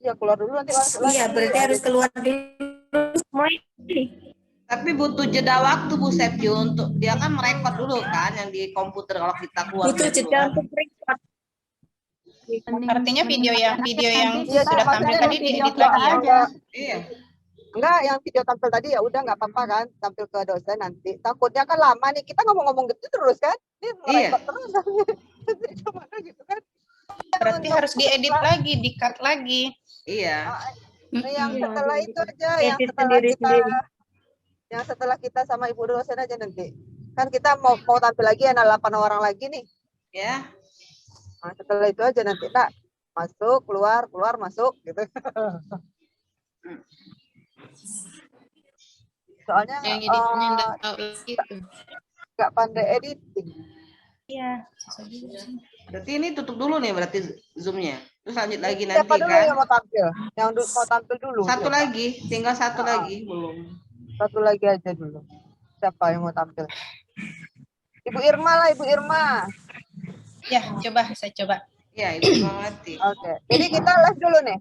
Ya keluar dulu nanti masuk lagi. Iya, berarti harus keluar dulu semua ini. Tapi butuh jeda waktu Bu Septi untuk dia kan merekod dulu kan yang di komputer kalau kita keluar Butuh dulu jeda kan. untuk record. Artinya video yang Iya, sudah maksudnya tampil tadi video diedit lagi ya? aja. Iya. Enggak, yang video tampil tadi ya udah nggak apa-apa kan, tampil ke dosen nanti. Takutnya kan lama nih, kita ngomong-ngomong gitu terus kan, ini merekod terus. Gimana gitu kan? Berarti harus diedit lagi, di-cut lagi. Iya. Yang setelah itu aja, yang setelah kita sama ibu dosen aja nanti. Kan kita mau tampil lagi ada 8 orang lagi nih. Ya. Nah, setelah itu aja nanti Kak masuk, keluar, masuk gitu. Soalnya nggak pandai editing. Iya. Berarti ini tutup dulu nih berarti Zoom-nya. Terus lanjut lagi Siapa nanti dulu kan. yang mau tampil? Yang mau tampil dulu. Satu siapa? lagi, tinggal satu lagi belum. Satu lagi aja dulu. Siapa yang mau tampil? Ibu Irma lah, Ibu Irma. Ya, saya coba. Ya, Ibu mengerti. Oke. Jadi kita live dulu nih.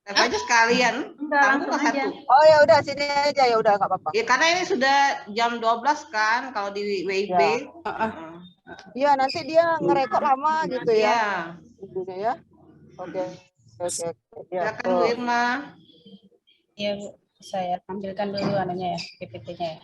Live aja sekalian. Tampil satu. Oh ya udah sini aja ya udah nggak apa-apa. Ya karena ini sudah jam 12 kan kalau di WIB. Iya, nanti dia ngerekod lama gitu ya. Iya. Ya. Oke. Ya, silakan Bu Irma. Ya, Bu. Saya tampilkan dulu anunya ya, PPT-nya ya.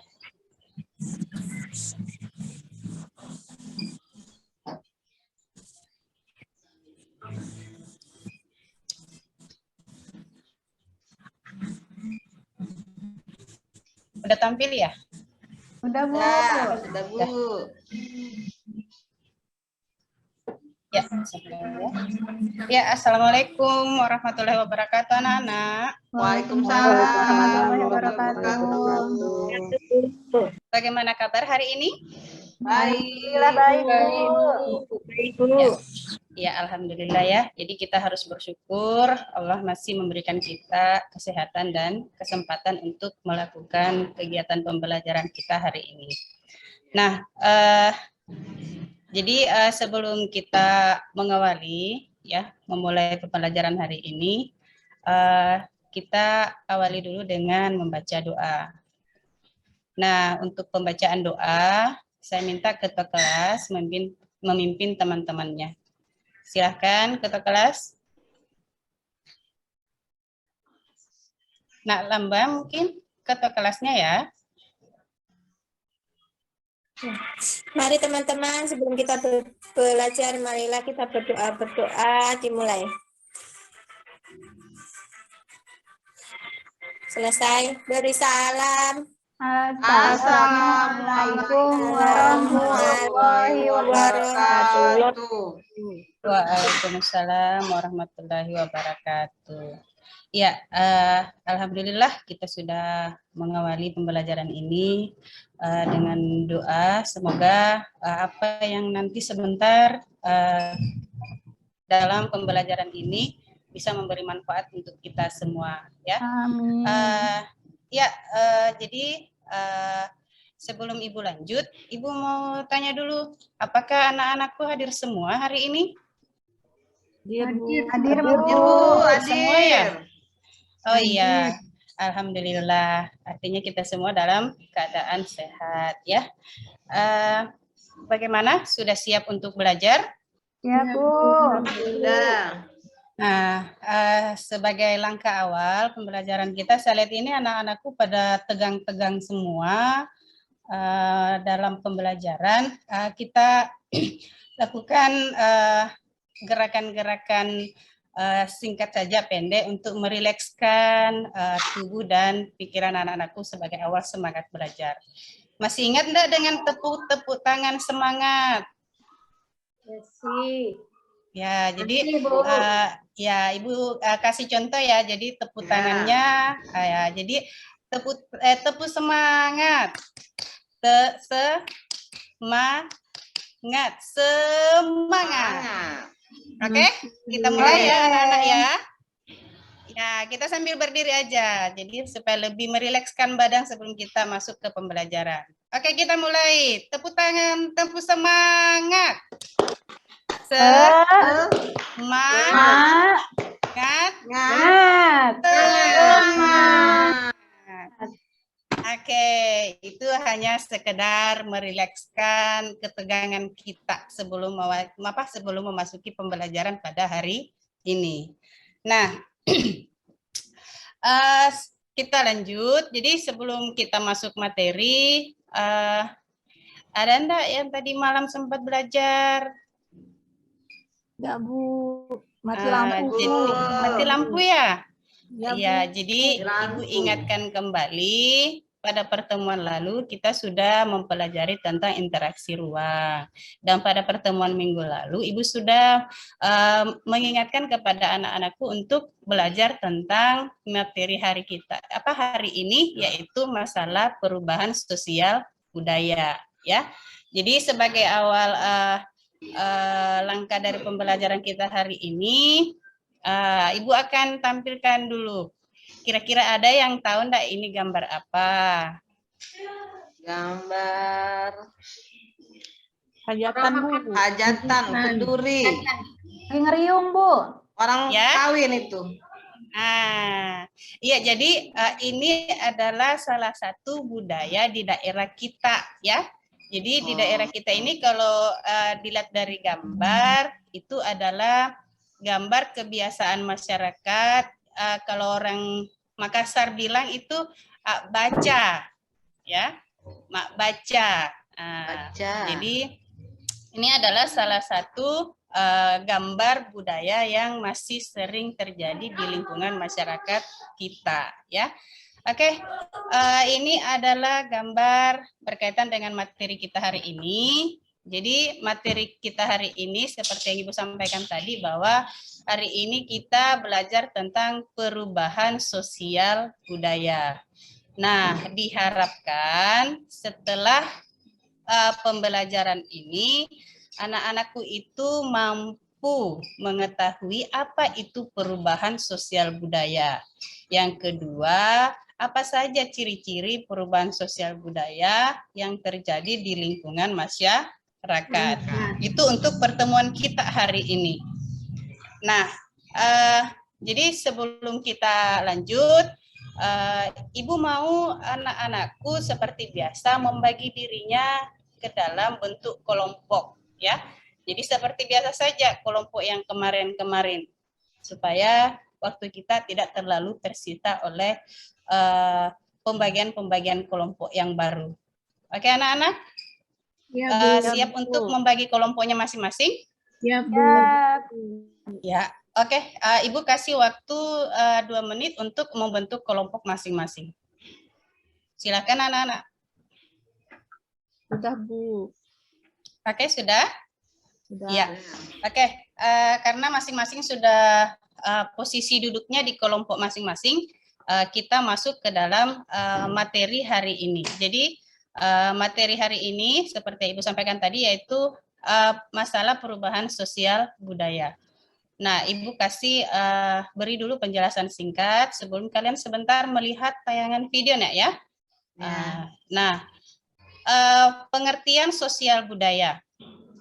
Udah tampil ya? Udah Bu. Ya, sudah Bu. Ya, assalamualaikum warahmatullahi wabarakatuh anak-anak. Waalaikumsalam warahmatullahi wabarakatuh. Bagaimana kabar hari ini? Baik. Baik. Ya, alhamdulillah ya. Jadi kita harus bersyukur Allah masih memberikan kita kesehatan dan kesempatan untuk melakukan kegiatan pembelajaran kita hari ini. Nah, jadi sebelum kita mengawali ya memulai pembelajaran hari ini, kita awali dulu dengan membaca doa. Nah, untuk pembacaan doa, saya minta ketua kelas memimpin teman-temannya. Silahkan ketua kelas. Nak Lamba mungkin ketua kelasnya ya. Mari teman-teman, sebelum kita belajar, marilah kita berdoa dimulai. Selesai, beri salam. Assalamualaikum warahmatullahi wabarakatuh. Waalaikumsalam warahmatullahi wabarakatuh. Ya, alhamdulillah kita sudah mengawali pembelajaran ini dengan doa. Semoga apa yang nanti sebentar dalam pembelajaran ini bisa memberi manfaat untuk kita semua. Ya. Amin. Jadi sebelum Ibu lanjut, Ibu mau tanya dulu, apakah anak-anakku hadir semua hari ini? Hadir, Bu. Semua ya? Oh iya, alhamdulillah. Artinya kita semua dalam keadaan sehat ya. Bagaimana? Sudah siap untuk belajar? Ya, Bu. Sudah. Nah, sebagai langkah awal pembelajaran kita, saya lihat ini anak-anakku pada tegang-tegang semua dalam pembelajaran. Kita lakukan gerakan-gerakan singkat saja, pendek, untuk merilekskan tubuh dan pikiran anak-anakku sebagai awal semangat belajar. Masih ingat enggak dengan tepuk tangan semangat? Ya, jadi Ibu kasih contoh ya. Jadi tepuk tangannya, ya. Jadi tepuk semangat, semangat. Oke, kita mulai ya anak-anak ya. Ya, kita sambil berdiri aja. Jadi supaya lebih merilekskan badan sebelum kita masuk ke pembelajaran. Oke, kita mulai. Tepuk tangan, tepuk semangat. Ngat? Ngat. Oke, itu hanya sekedar merilekskan ketegangan kita sebelum memasuki pembelajaran pada hari ini. Nah, kita lanjut. Jadi sebelum kita masuk materi, ada enggak yang tadi malam sempat belajar? Enggak, Bu. Mati lampu. Jadi, mati lampu ya? Ya, Ya, Bu. jadi Ibu ingatkan kembali pada pertemuan lalu kita sudah mempelajari tentang interaksi ruang. Dan pada pertemuan minggu lalu Ibu sudah mengingatkan kepada anak-anakku untuk belajar tentang materi hari kita. Apa hari ini? Yaitu masalah perubahan sosial budaya. Ya, jadi sebagai awal langkah dari pembelajaran kita hari ini, Ibu akan tampilkan dulu. Kira-kira ada yang tahu enggak ini gambar apa? Gambar Hajatan, Bu. hajatan, kenduri. Lagi ngeriung, Bu. Orang Ya. kawin itu. Iya, jadi ini adalah salah satu budaya di daerah kita, ya. Jadi di daerah kita ini kalau dilihat dari gambar itu adalah gambar kebiasaan masyarakat. Kalau orang Makassar bilang itu baca, ya, mak baca. Baca. Jadi ini adalah salah satu gambar budaya yang masih sering terjadi di lingkungan masyarakat kita, ya. Oke, ini adalah gambar berkaitan dengan materi kita hari ini. Jadi materi kita hari ini seperti yang Ibu sampaikan tadi bahwa hari ini kita belajar tentang perubahan sosial budaya. Nah, diharapkan setelah pembelajaran ini anak-anakku itu mampu mengetahui apa itu perubahan sosial budaya. Yang kedua, apa saja ciri-ciri perubahan sosial budaya yang terjadi di lingkungan masyarakat. Itu untuk pertemuan kita hari ini. Nah, jadi sebelum kita lanjut, Ibu mau anak-anakku seperti biasa membagi dirinya ke dalam bentuk kelompok, ya. Jadi seperti biasa saja kelompok yang kemarin-kemarin, supaya waktu kita tidak terlalu tersita oleh pembagian-pembagian kelompok yang baru. Oke, anak-anak? Ya, siap untuk membagi kelompoknya masing-masing? Ya, Bu. Ya, oke. Ibu kasih waktu 2 menit untuk membentuk kelompok masing-masing. Silakan anak-anak. Sudah, Bu. Oke, sudah? Sudah. Ya. Oke, karena masing-masing sudah posisi duduknya di kelompok masing-masing, kita masuk ke dalam materi hari ini. Jadi materi hari ini seperti Ibu sampaikan tadi yaitu masalah perubahan sosial budaya. Nah, Ibu kasih beri dulu penjelasan singkat sebelum kalian sebentar melihat tayangan videonya ya. Nah, pengertian sosial budaya.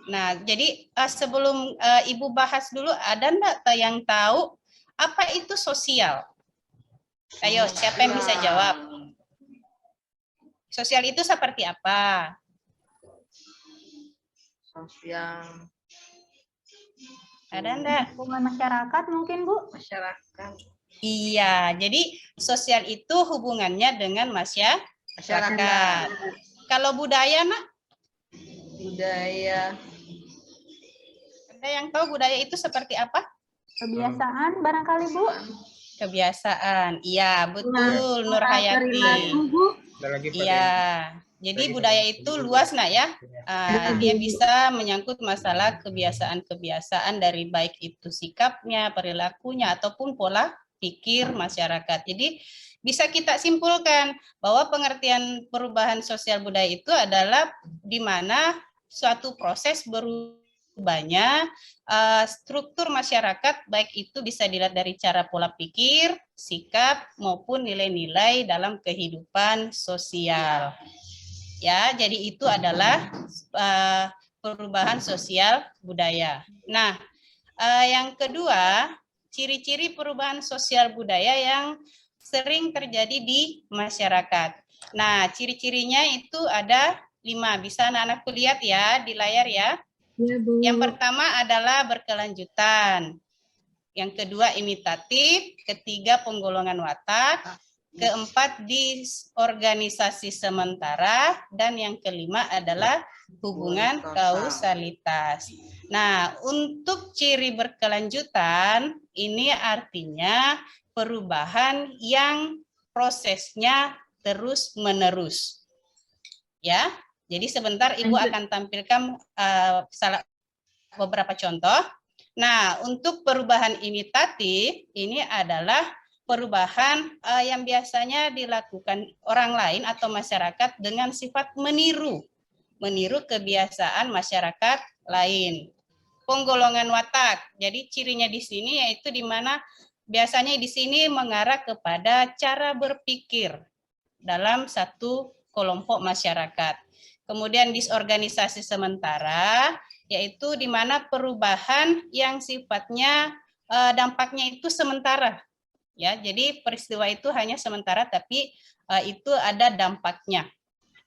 Nah, jadi sebelum Ibu bahas dulu, ada enggak yang tahu apa itu sosial? Ayo, siapa yang bisa jawab? Sosial itu seperti apa? Sosial. Ada enggak? Hubungan masyarakat mungkin, Bu? Masyarakat. Iya, jadi sosial itu hubungannya dengan masyarakat. Kalau budaya, Nak? Budaya. Ada yang tahu budaya itu seperti apa? Kebiasaan barangkali, Bu? Kebiasaan, iya betul Nur Hayati. Iya, jadi budaya itu luas Nak ya. Dia bisa menyangkut masalah kebiasaan-kebiasaan dari baik itu sikapnya, perilakunya, ataupun pola pikir masyarakat. Jadi bisa kita simpulkan bahwa pengertian perubahan sosial budaya itu adalah di mana suatu proses berubahnya struktur masyarakat, baik itu bisa dilihat dari cara pola pikir, sikap, maupun nilai-nilai dalam kehidupan sosial. Ya, jadi itu adalah perubahan sosial budaya. Nah, yang kedua, ciri-ciri perubahan sosial budaya yang sering terjadi di masyarakat. Nah, ciri-cirinya itu ada 5. Bisa anak-anakku lihat ya di layar ya. Iya, Bu. Yang pertama adalah berkelanjutan. Yang kedua imitatif, ketiga penggolongan watak, keempat disorganisasi sementara, dan yang kelima adalah hubungan kausalitas. Nah, untuk ciri berkelanjutan ini artinya perubahan yang prosesnya terus-menerus. Ya, jadi sebentar Ibu akan tampilkan beberapa contoh. Nah, untuk perubahan imitatif ini adalah perubahan yang biasanya dilakukan orang lain atau masyarakat dengan sifat meniru kebiasaan masyarakat lain. Penggolongan watak. Jadi cirinya di sini yaitu di mana biasanya di sini mengarah kepada cara berpikir dalam satu kelompok masyarakat. Kemudian disorganisasi sementara, yaitu di mana perubahan yang sifatnya dampaknya itu sementara. Ya, jadi peristiwa itu hanya sementara, tapi itu ada dampaknya.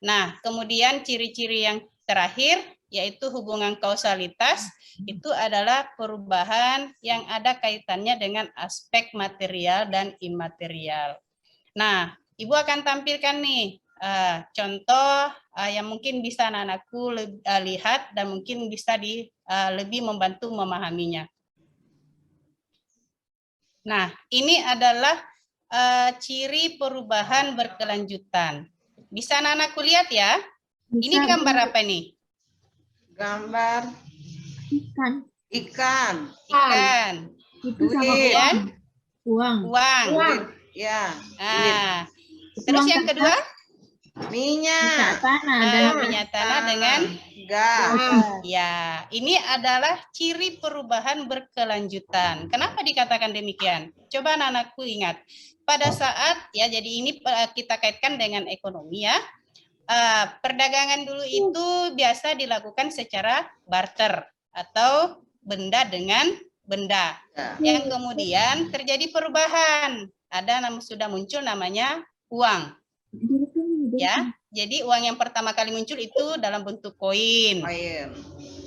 Nah, kemudian ciri-ciri yang terakhir yaitu hubungan kausalitas, itu adalah perubahan yang ada kaitannya dengan aspek material dan imaterial. Nah, Ibu akan tampilkan nih contoh yang mungkin bisa anak-anakku lihat dan mungkin bisa lebih membantu memahaminya. Nah, ini adalah ciri perubahan berkelanjutan. Bisa anak-anakku lihat ya? Ini gambar apa nih? Gambar Ikan. ikan. Itu sama Kemudian uang. uang. Ya. Nah, terus yang kedua? Minyak. Minyak tanah dengan gas. ya, ini adalah ciri perubahan berkelanjutan. Kenapa dikatakan demikian? Coba anak-anakku ingat. Pada saat ya, jadi ini kita kaitkan dengan ekonomi ya. Perdagangan dulu itu biasa dilakukan secara barter atau benda dengan benda. Yang kemudian terjadi perubahan. Ada sudah muncul namanya uang. Ya, jadi uang yang pertama kali muncul itu dalam bentuk koin.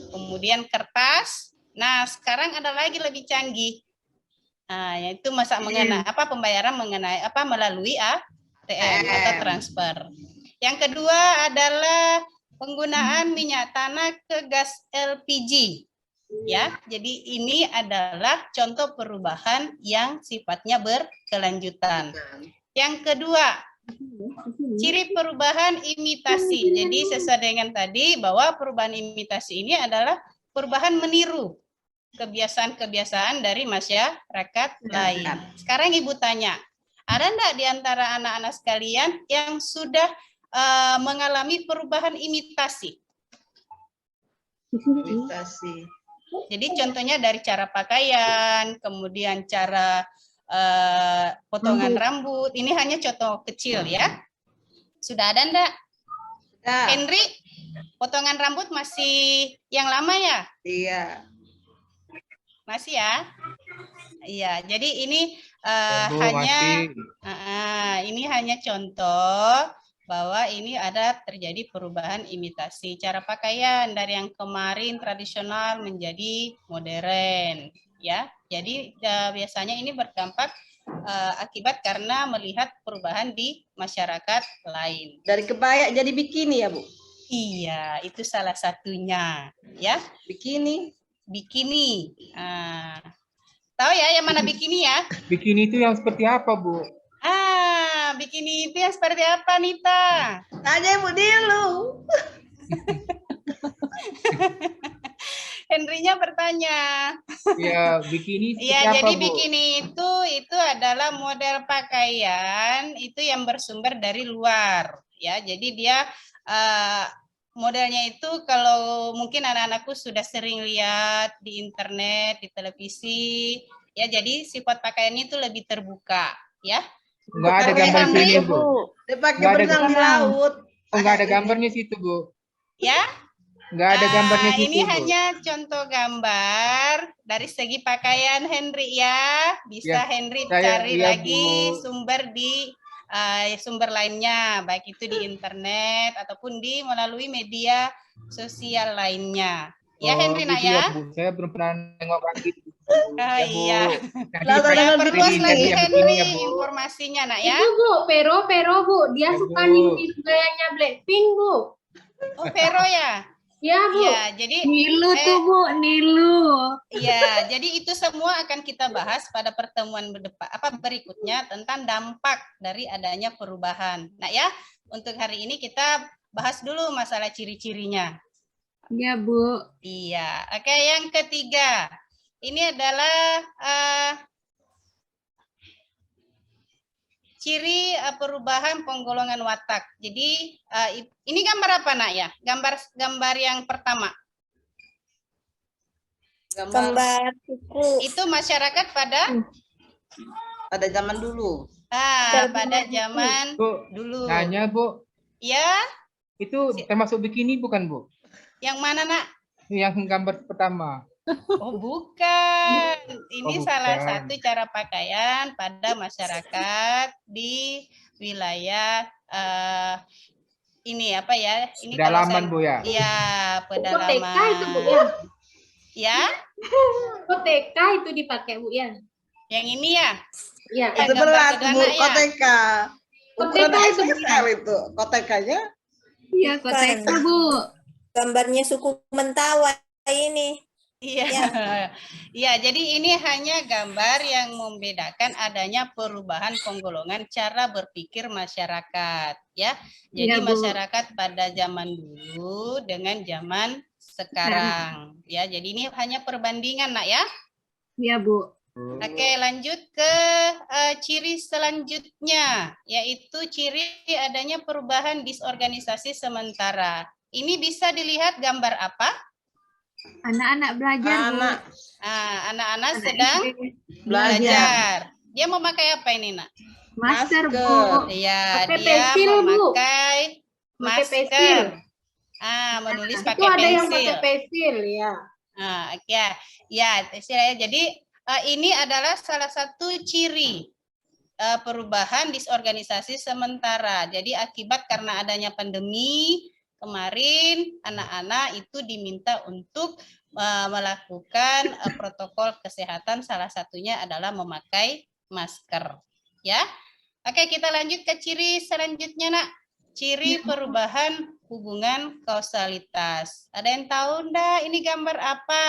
Kemudian kertas. Nah, sekarang ada lagi lebih canggih. Nah, yaitu pembayaran mengenai melalui ATM atau transfer. Yang kedua adalah penggunaan minyak tanah ke gas LPG. Ya, jadi ini adalah contoh perubahan yang sifatnya berkelanjutan. Yang kedua, ciri perubahan imitasi. Jadi sesuai dengan tadi bahwa perubahan imitasi ini adalah perubahan meniru kebiasaan-kebiasaan dari masyarakat lain. Sekarang Ibu tanya, ada enggak di antara anak-anak sekalian yang sudah mengalami perubahan imitasi? Imitasi. Jadi contohnya dari cara pakaian, kemudian cara potongan rambut. Ini hanya contoh kecil ya. Sudah ada enggak? Sudah. Henry, potongan rambut masih yang lama ya? Iya. Masih ya? Iya, jadi ini hanya contoh bahwa ini ada terjadi perubahan imitasi cara pakaian dari yang kemarin tradisional menjadi modern, ya. Jadi biasanya ini berdampak akibat karena melihat perubahan di masyarakat lain. Dari kebaya jadi bikini ya, Bu? Iya, itu salah satunya, ya. Bikini. Tahu ya yang mana bikini ya? Bikini itu yang seperti apa, Bu? Bikini itu yang seperti apa, Nita? Tanya Ibu dulu. Henry-nya bertanya. Ya, bikini seperti ya, apa, jadi Bu? bikini itu adalah model pakaian itu yang bersumber dari luar. Ya, jadi dia modelnya itu kalau mungkin anak-anakku sudah sering lihat di internet, di televisi, ya jadi sifat pakaiannya itu lebih terbuka, ya. Enggak ada gambar sini, Bu. Dia pakai benang di laut. Enggak ada gambarnya situ, Bu. Ya? Nggak ada gambarnya situ, ini Bu. hanya contoh gambar dari segi pakaian Henry ya. Bisa Ya, Henry saya cari lihat, lagi Bu. sumber di sumber lainnya, baik itu di internet ataupun di melalui media sosial lainnya. Ya Henry nak Gitu ya. Bu. Saya belum pernah nengok lagi. Ah, Ya, Bu. iya. Nanti Lalu saya Ya, dengan perluas begini. lagi yang Henry begini ya, Bu. informasinya nak ya. Itu Bu, Pero Bu, dia Ya, suka Bu. niru gayanya Blackpink Bu. Oh Vero ya. Ya Bu. Ya, jadi Nilu tuh Bu, Nilu. ya, jadi itu semua akan kita bahas pada pertemuan berikutnya tentang dampak dari adanya perubahan. Nah ya, untuk hari ini kita bahas dulu masalah ciri-cirinya. Ya Bu. Iya, oke yang ketiga. Ini adalah ciri perubahan penggolongan watak. Jadi ini gambar apa nak ya? Gambar yang pertama. Gambar suku. Itu masyarakat pada zaman dulu. pada zaman Bu, dulu. nanya, Bu. Ya, Itu termasuk bikini bukan, Bu? yang mana nak? Yang gambar pertama. Oh bukan, ini Oh, salah bukan. satu cara pakaian pada masyarakat di wilayah ini apa ya? Ini Pedalaman, Bu ya? Iya, pedalaman. Koteka itu Bu ya. Ya, Koteka itu dipakai Bu ya. yang ini ya. Iya. Yang gambar Sebelah kedua, Bu, nak, ya? koteka. Ukuran Koteka itu XXL itu. Kotekanya. Iya, Koteka Bu. Gambarnya suku Mentawai ini. Iya, iya. Jadi ini hanya gambar yang membedakan adanya perubahan penggolongan cara berpikir masyarakat, ya. Jadi Iya, Bu. masyarakat pada zaman dulu dengan zaman sekarang, ya. Jadi ini hanya perbandingan, nak ya. Iya Bu. Oke, lanjut ke ciri selanjutnya, yaitu ciri adanya perubahan disorganisasi sementara. Ini bisa dilihat gambar apa? Anak-anak belajar Bu. Anak-anak sedang belajar. Dia memakai apa ini, nak? Masker Bu. Iya, Pakai dia pensil, Bu. memakai Pakai masker. pensil. Menulis Itu pakai ada yang pensil. pakai pensil ya. Ya, jadi ini adalah salah satu ciri perubahan disorganisasi sementara. Jadi akibat karena adanya pandemi kemarin, anak-anak itu diminta untuk melakukan protokol kesehatan, salah satunya adalah memakai masker. Ya, oke kita lanjut ke ciri selanjutnya, nak. Ciri perubahan hubungan kausalitas. Ada yang tahu enggak ini gambar apa?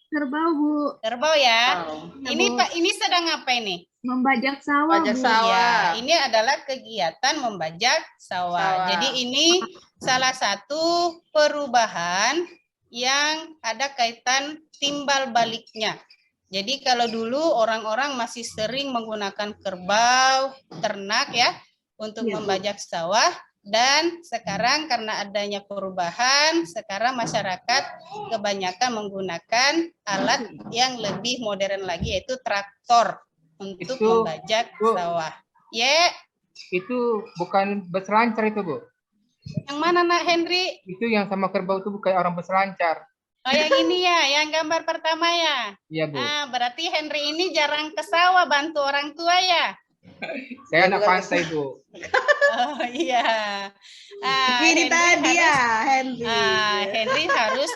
Kerbau Bu. Kerbau ya. Ya, Ini Bu. Pak, ini sedang apa ini? Membajak sawah Bajak Bu. sawah. Ya, ini adalah kegiatan membajak sawah. Jadi ini salah satu perubahan yang ada kaitan timbal baliknya. Jadi kalau dulu orang-orang masih sering menggunakan kerbau, ternak ya, untuk Ya, Bu. membajak sawah. Dan sekarang karena adanya perubahan, sekarang masyarakat kebanyakan menggunakan alat yang lebih modern lagi, yaitu traktor untuk Itu, membajak Bu. sawah. Ya, Itu bukan berselancar itu, Bu. yang mana nak Henry? Itu yang sama kerbau itu bukan orang berselancar. Oh yang ini ya, yang gambar pertama ya. Iya, Bu. Berarti Henry ini jarang ke sawah bantu orang tua ya? Saya anak pantai, Bu. Oh iya. Begini tadi ya, Henry. Henry harus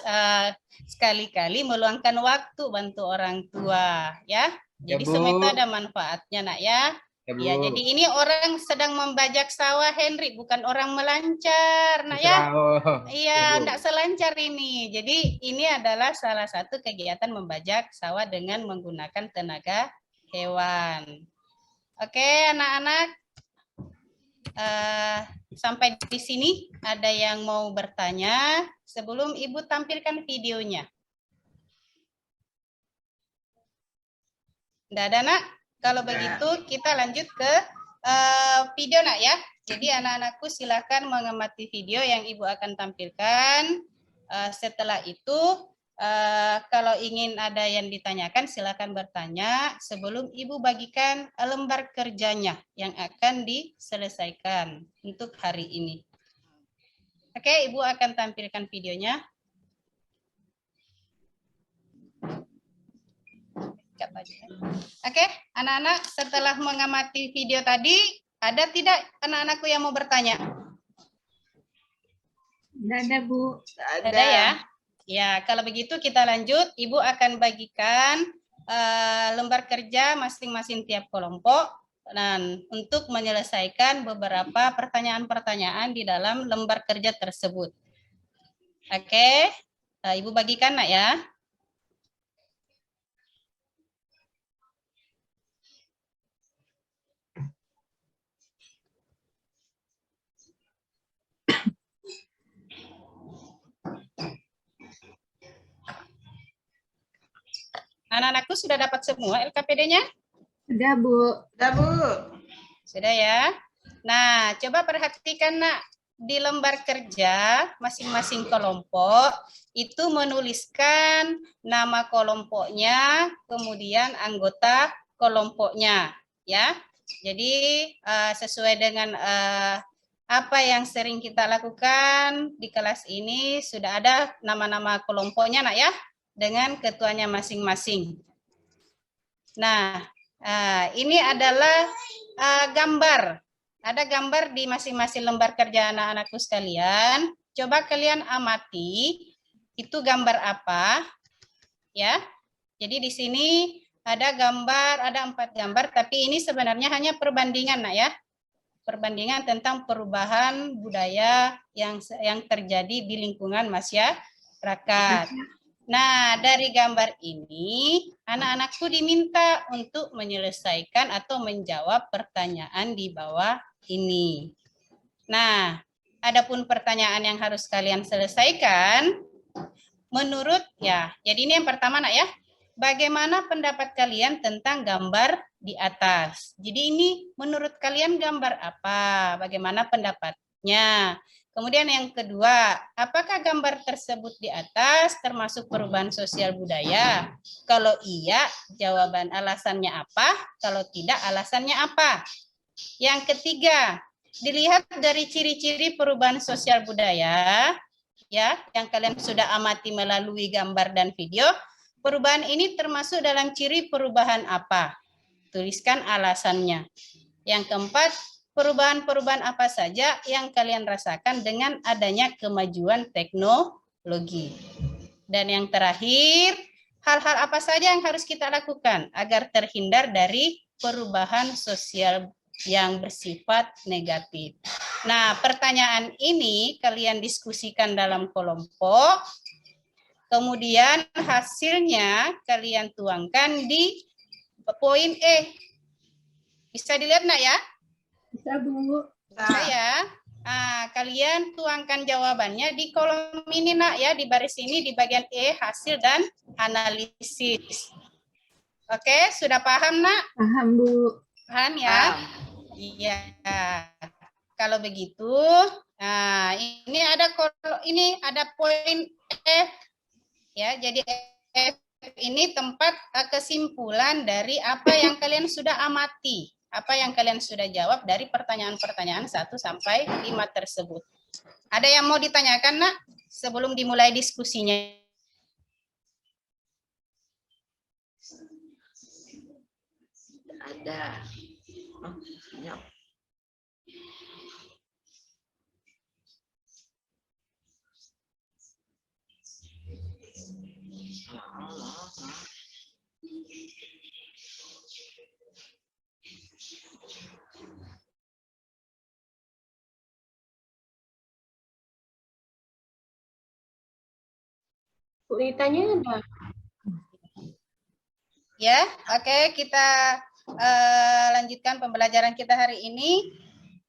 sekali-kali meluangkan waktu bantu orang tua ya. Ya, Jadi Bu. semua itu ada manfaatnya nak ya. Ya, Bu. Ya, jadi ini orang sedang membajak sawah Henry, bukan orang melancar nak ya. Oh, Iya, Bu. enggak selancar ini. Jadi ini adalah salah satu kegiatan membajak sawah dengan menggunakan tenaga hewan. Oke, anak-anak. Sampai di sini ada yang mau bertanya sebelum Ibu tampilkan videonya. Nggak ada, nak? Kalau begitu kita lanjut ke video, nak ya. Jadi anak-anakku silakan mengamati video yang Ibu akan tampilkan. Setelah itu kalau ingin ada yang ditanyakan silakan bertanya sebelum Ibu bagikan lembar kerjanya yang akan diselesaikan untuk hari ini. Oke, Ibu akan tampilkan videonya. Oke, anak-anak setelah mengamati video tadi, ada tidak anak-anakku yang mau bertanya? Tidak ada, Bu. Ada ya? Ya, kalau begitu kita lanjut. Ibu akan bagikan lembar kerja masing-masing tiap kelompok dan untuk menyelesaikan beberapa pertanyaan-pertanyaan di dalam lembar kerja tersebut. Oke, Ibu bagikan nak ya. Anak-anakku sudah dapat semua LKPD-nya? Sudah, Bu. Udah, Bu. Sudah ya. Nah, coba perhatikan nak, di lembar kerja masing-masing kelompok itu menuliskan nama kelompoknya, kemudian anggota kelompoknya, ya. Jadi sesuai dengan apa yang sering kita lakukan di kelas ini sudah ada nama-nama kelompoknya nak ya, dengan ketuanya masing-masing. Nah, ini adalah gambar. Ada gambar di masing-masing lembar kerja anak-anakku sekalian. Coba kalian amati, itu gambar apa? Ya. Jadi di sini ada gambar, ada 4 gambar, tapi ini sebenarnya hanya perbandingan nak ya. Perbandingan tentang perubahan budaya yang terjadi di lingkungan masyarakat. Nah, dari gambar ini, anak-anakku diminta untuk menyelesaikan atau menjawab pertanyaan di bawah ini. Nah, adapun pertanyaan yang harus kalian selesaikan, menurut ya, jadi ini yang pertama nak ya, bagaimana pendapat kalian tentang gambar di atas? Jadi ini menurut kalian gambar apa? Bagaimana pendapatnya? Kemudian yang kedua, apakah gambar tersebut di atas termasuk perubahan sosial budaya? Kalau iya, jawaban alasannya apa? Kalau tidak, alasannya apa? Yang ketiga, dilihat dari ciri-ciri perubahan sosial budaya, ya, yang kalian sudah amati melalui gambar dan video, perubahan ini termasuk dalam ciri perubahan apa? Tuliskan alasannya. Yang keempat, perubahan-perubahan apa saja yang kalian rasakan dengan adanya kemajuan teknologi. Dan yang terakhir, hal-hal apa saja yang harus kita lakukan agar terhindar dari perubahan sosial yang bersifat negatif. Nah, pertanyaan ini kalian diskusikan dalam kelompok, kemudian hasilnya kalian tuangkan di poin E. Bisa dilihat nak ya? Bisa, Bu. Saya kalian tuangkan jawabannya di kolom ini nak ya, di baris ini di bagian E, hasil dan analisis. Oke, sudah paham nak? Paham, Bu. Paham ya? Iya. Kalau begitu, nah ini ada poin F ya. Jadi F ini tempat kesimpulan dari apa yang kalian sudah amati. Apa yang kalian sudah jawab dari pertanyaan-pertanyaan 1 sampai 5 tersebut. Ada yang mau ditanyakan, nak? Sebelum dimulai diskusinya. Ada. Ya. Ditanya ada. Ya, oke, kita lanjutkan pembelajaran kita hari ini.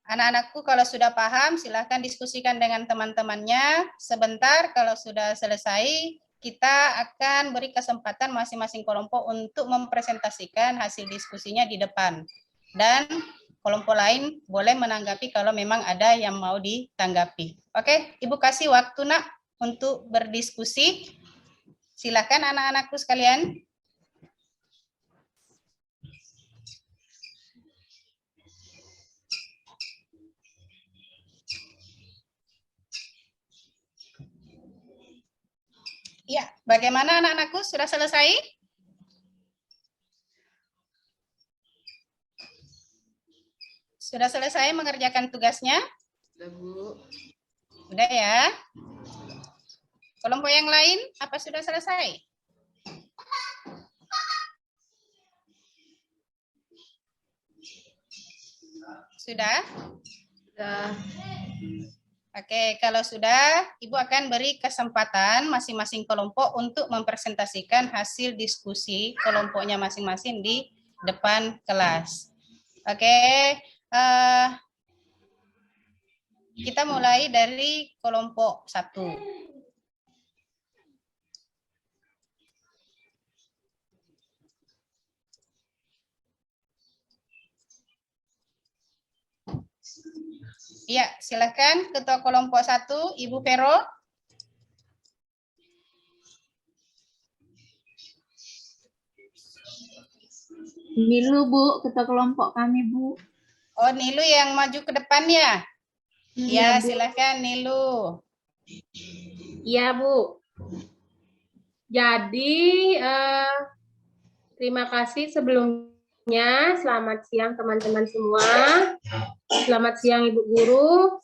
Anak-anakku kalau sudah paham, silahkan diskusikan dengan teman-temannya. Sebentar, kalau sudah selesai, kita akan beri kesempatan masing-masing kelompok untuk mempresentasikan hasil diskusinya di depan. Dan kelompok lain boleh menanggapi kalau memang ada yang mau ditanggapi. Oke, Ibu kasih waktu nak untuk berdiskusi. Silakan anak-anakku sekalian. Ya, bagaimana anak-anakku? Sudah selesai? Sudah selesai mengerjakan tugasnya? Sudah, Bu. Udah ya. Kelompok yang lain, apa sudah selesai? Sudah? Sudah. Oke, kalau sudah, Ibu akan beri kesempatan masing-masing kelompok untuk mempresentasikan hasil diskusi kelompoknya masing-masing di depan kelas. Oke, kita mulai dari kelompok 1. Ya, silakan Ketua Kelompok 1, Ibu Vero. Nilu, Bu, ketua kelompok kami, Bu. Oh, Nilu yang maju ke depan ya? Ya, Bu. silakan Nilu. Iya, Bu. Jadi, terima kasih sebelumnya. Selamat siang teman-teman semua. Selamat siang Ibu Guru.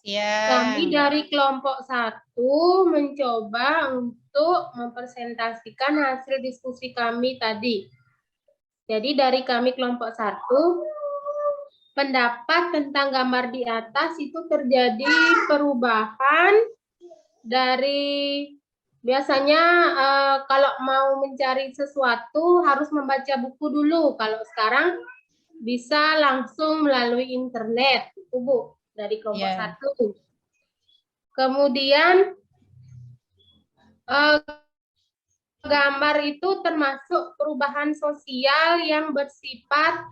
Kami dari kelompok 1 mencoba untuk mempresentasikan hasil diskusi kami tadi. Jadi dari kami kelompok 1, pendapat tentang gambar di atas itu terjadi perubahan dari biasanya kalau mau mencari sesuatu harus membaca buku dulu. Kalau sekarang bisa langsung melalui internet, itu Bu, dari kelompok 1. Kemudian gambar itu termasuk perubahan sosial yang bersifat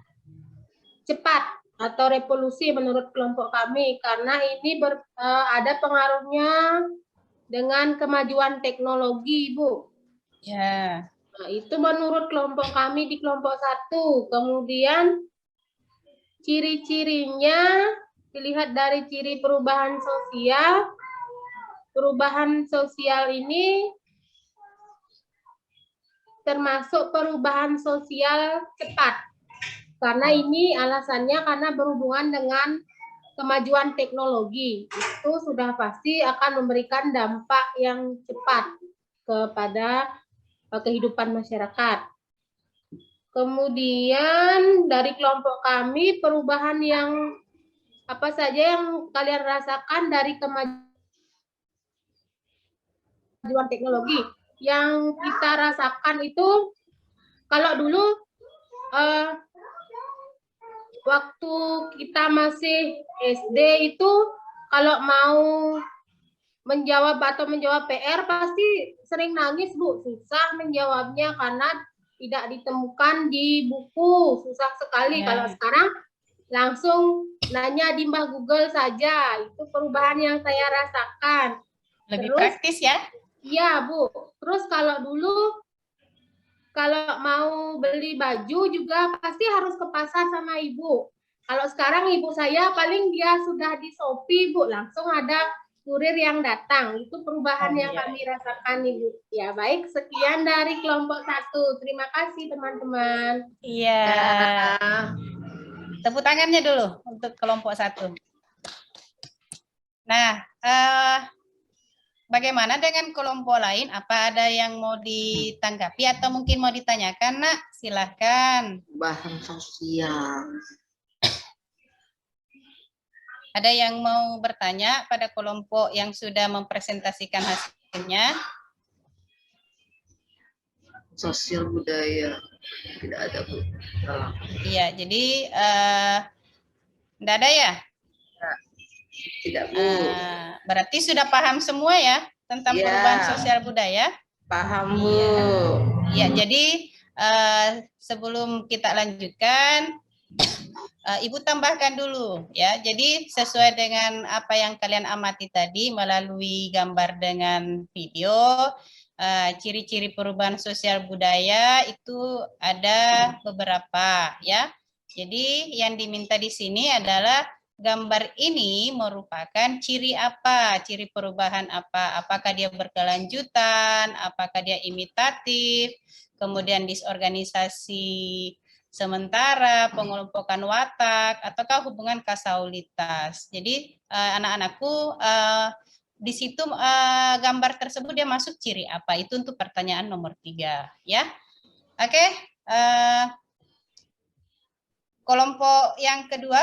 cepat atau revolusi menurut kelompok kami, karena ini ada pengaruhnya dengan kemajuan teknologi, Bu. Ya. Nah, itu menurut kelompok kami di kelompok 1. Kemudian ciri-cirinya dilihat dari ciri perubahan sosial. Perubahan sosial ini termasuk perubahan sosial cepat. Karena ini alasannya karena berhubungan dengan kemajuan teknologi. Itu sudah pasti akan memberikan dampak yang cepat kepada kehidupan masyarakat. Kemudian dari kelompok kami, perubahan yang apa saja yang kalian rasakan dari kemajuan teknologi? Yang kita rasakan itu, kalau dulu waktu kita masih SD itu, kalau mau menjawab PR pasti sering nangis, Bu. Susah menjawabnya karena tidak ditemukan di buku, susah sekali. Kalau sekarang langsung nanya di Mbah Google saja. Itu perubahan yang saya rasakan. Lebih praktis ya? Iya, Bu. Terus kalau dulu kalau mau beli baju juga pasti harus ke pasar sama ibu. Kalau sekarang ibu saya paling dia sudah di Shopee, Bu, langsung ada kurir yang datang. Itu perubahan yang kami rasakan, Ibu. Ya, baik, sekian dari kelompok 1. Terima kasih, teman-teman. Iya. Tepuk tangannya dulu untuk kelompok 1. Nah, bagaimana dengan kelompok lain? Apa ada yang mau ditanggapi atau mungkin mau ditanyakan, Nak? Silahkan. Bahan sosial. Ada yang mau bertanya pada kelompok yang sudah mempresentasikan hasilnya? Sosial budaya. Tidak ada, Bu. Iya, jadi tidak ada ya? Tidak, Bu. Berarti sudah paham semua ya tentang perubahan sosial budaya? Paham, Bu. Ya, jadi sebelum kita lanjutkan, Ibu tambahkan dulu ya. Jadi sesuai dengan apa yang kalian amati tadi melalui gambar dengan video, ciri-ciri perubahan sosial budaya itu ada beberapa ya. Jadi yang diminta di sini adalah gambar ini merupakan ciri apa, ciri perubahan apa, apakah dia berkelanjutan, apakah dia imitatif, kemudian disorganisasi sementara, pengelompokan watak, ataukah hubungan kausalitas. Jadi anak-anakku di situ gambar tersebut dia masuk ciri apa, itu untuk pertanyaan nomor 3 ya. Oke, kelompok yang kedua,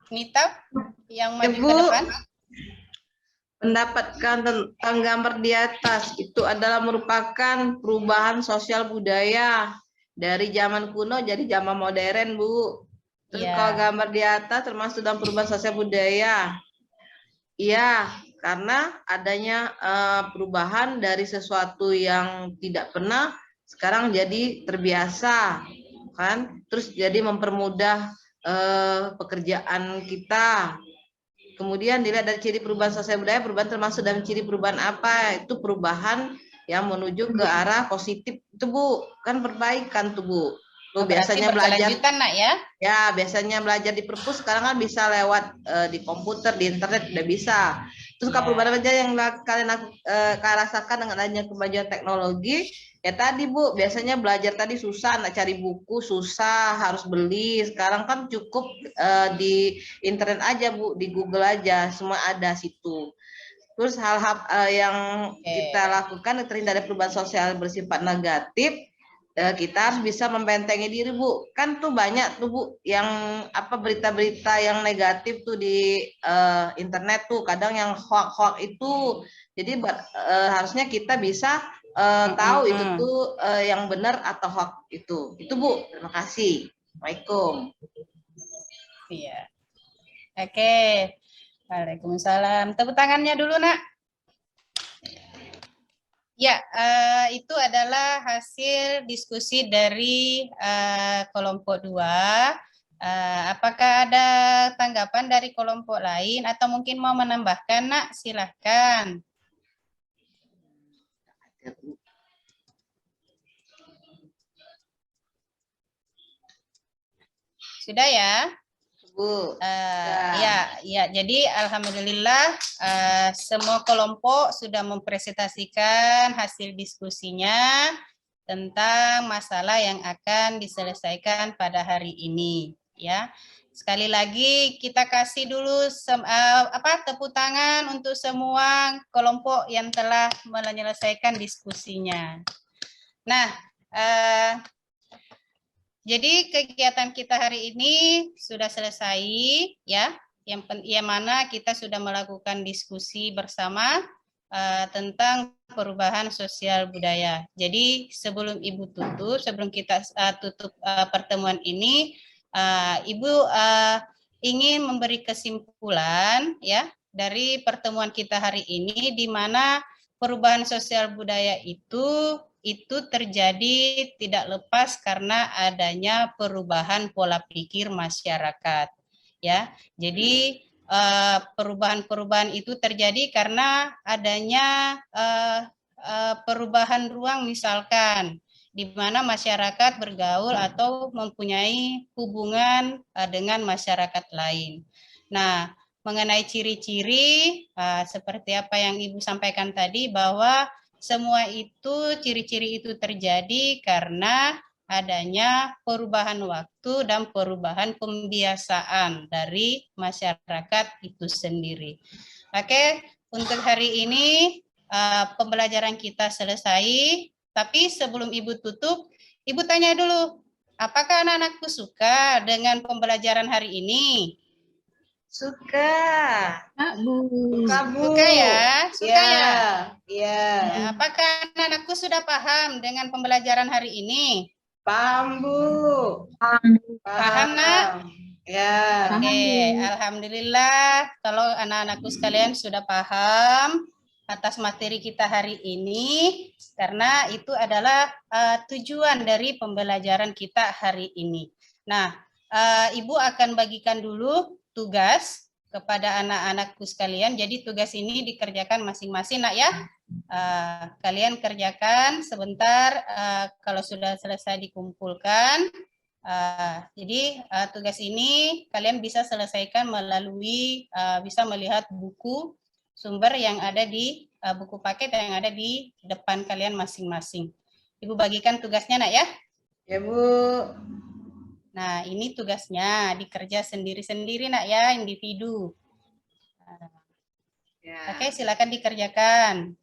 Nita yang maju Bu, ke depan. mendapatkan tentang gambar di atas itu adalah merupakan perubahan sosial budaya dari zaman kuno jadi zaman modern, Bu. Terus Ya. kalau gambar di atas termasuk dalam perubahan sosial budaya. Iya, karena adanya perubahan dari sesuatu yang tidak pernah sekarang jadi terbiasa, kan? Terus jadi mempermudah pekerjaan kita. Kemudian dilihat dari ciri perubahan sosial budaya, perubahan termasuk dalam ciri perubahan apa? Itu perubahan yang menuju ke arah positif itu, Bu. Kan perbaikan tuh, Bu. Tuh biasanya belajar Nak, ya. Ya, biasanya belajar di perpus sekarang kan bisa lewat di komputer, di internet udah bisa. Terus kalau perubahan aja yang kalian rasakan dengan adanya kemajuan teknologi, ya tadi Bu, biasanya belajar tadi susah, nak cari buku susah, harus beli. Sekarang kan cukup di internet aja Bu, di Google aja, semua ada situ. Terus hal-hal yang kita lakukan terhindar dari perubahan sosial bersifat negatif, kita harus bisa membentengi diri, Bu. Kan tuh banyak tuh, Bu, yang berita-berita yang negatif tuh di internet tuh, kadang yang hoax itu. Jadi harusnya kita bisa tahu itu tuh yang benar atau hoax itu. Itu, Bu. Terima kasih. Assalamualaikum. Iya. Oke. Waalaikumsalam. Tepuk tangannya dulu, Nak. Ya, itu adalah hasil diskusi dari kelompok 2. Apakah ada tanggapan dari kelompok lain atau mungkin mau menambahkan, Nak? Silahkan. Sudah ya? Bu. Ya, jadi alhamdulillah semua kelompok sudah mempresentasikan hasil diskusinya tentang masalah yang akan diselesaikan pada hari ini, ya. Sekali lagi kita kasih dulu tepuk tangan untuk semua kelompok yang telah menyelesaikan diskusinya. Nah, jadi kegiatan kita hari ini sudah selesai, ya. Yang mana kita sudah melakukan diskusi bersama tentang perubahan sosial budaya. Jadi sebelum Ibu tutup, sebelum kita tutup pertemuan ini, Ibu ingin memberi kesimpulan, ya, dari pertemuan kita hari ini, di mana perubahan sosial budaya itu terjadi tidak lepas karena adanya perubahan pola pikir masyarakat, ya. Jadi perubahan-perubahan itu terjadi karena adanya perubahan ruang, misalkan di mana masyarakat bergaul atau mempunyai hubungan dengan masyarakat lain. Nah, mengenai ciri-ciri seperti apa yang Ibu sampaikan tadi, bahwa semua itu, ciri-ciri itu terjadi karena adanya perubahan waktu dan perubahan pembiasaan dari masyarakat itu sendiri. Oke, untuk hari ini pembelajaran kita selesai, tapi sebelum Ibu tutup, Ibu tanya dulu, apakah anak-anakku suka dengan pembelajaran hari ini? Suka. Bu. Suka, Bu. Suka ya? Suka ya? Iya. Ya, apakah anak-anakku sudah paham dengan pembelajaran hari ini? Paham, Bu. Paham, Nak? Ya. Oke, alhamdulillah kalau anak-anakku sekalian sudah paham atas materi kita hari ini, karena itu adalah tujuan dari pembelajaran kita hari ini. Nah, Ibu akan bagikan dulu tugas kepada anak-anakku sekalian. Jadi tugas ini dikerjakan masing-masing, Nak, ya. Kalian kerjakan sebentar, kalau sudah selesai dikumpulkan, Jadi tugas ini kalian bisa selesaikan melalui bisa melihat buku sumber yang ada di buku paket yang ada di depan kalian masing-masing. Ibu bagikan tugasnya nak ya. Ya Bu. Nah ini tugasnya dikerja sendiri-sendiri nak ya, individu. Ya. Oke, silakan dikerjakan.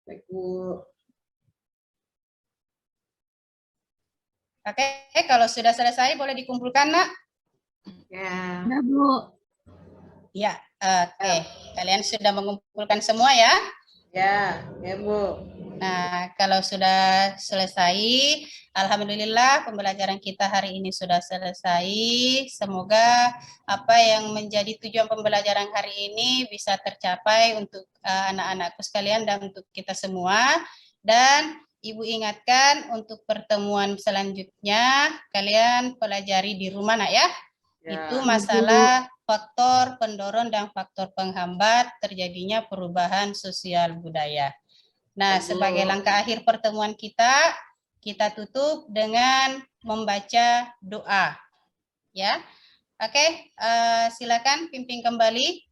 Baik Bu. Oke, kalau sudah selesai boleh dikumpulkan nak. Ya. Ya, Bu. Ya, oke. Kalian sudah mengumpulkan semua ya. Ya, ya Bu. Nah, kalau sudah selesai, alhamdulillah pembelajaran kita hari ini sudah selesai. Semoga apa yang menjadi tujuan pembelajaran hari ini bisa tercapai untuk anak-anakku sekalian dan untuk kita semua. Dan Ibu ingatkan untuk pertemuan selanjutnya kalian pelajari di rumah nak ya. Itu masalah faktor pendorong dan faktor penghambat terjadinya perubahan sosial budaya. Nah, sebagai langkah akhir pertemuan kita tutup dengan membaca doa. Ya. Oke, silakan pimpin kembali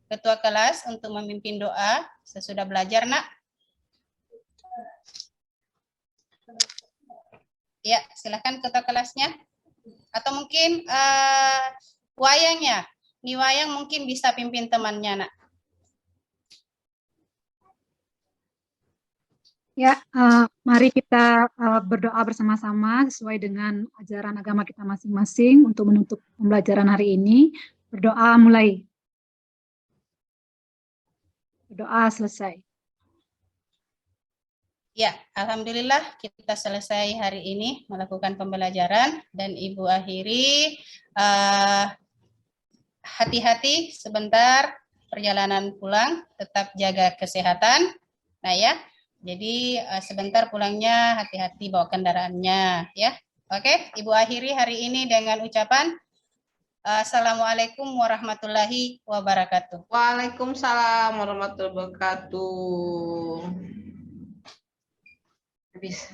ketua kelas untuk memimpin doa sesudah belajar, Nak. Ya, silakan ketua kelasnya. Atau mungkin wayangnya. Nih wayang mungkin bisa pimpin temannya, Nak. Ya, mari kita berdoa bersama-sama sesuai dengan ajaran agama kita masing-masing untuk menutup pembelajaran hari ini. Berdoa mulai. Berdoa selesai. Ya, alhamdulillah kita selesai hari ini melakukan pembelajaran dan Ibu akhiri hati-hati sebentar perjalanan pulang, tetap jaga kesehatan. Nah ya. Jadi sebentar pulangnya hati-hati bawa kendaraannya ya. Oke, Ibu akhiri hari ini dengan ucapan Assalamualaikum warahmatullahi wabarakatuh. Waalaikumsalam warahmatullahi wabarakatuh. Habis.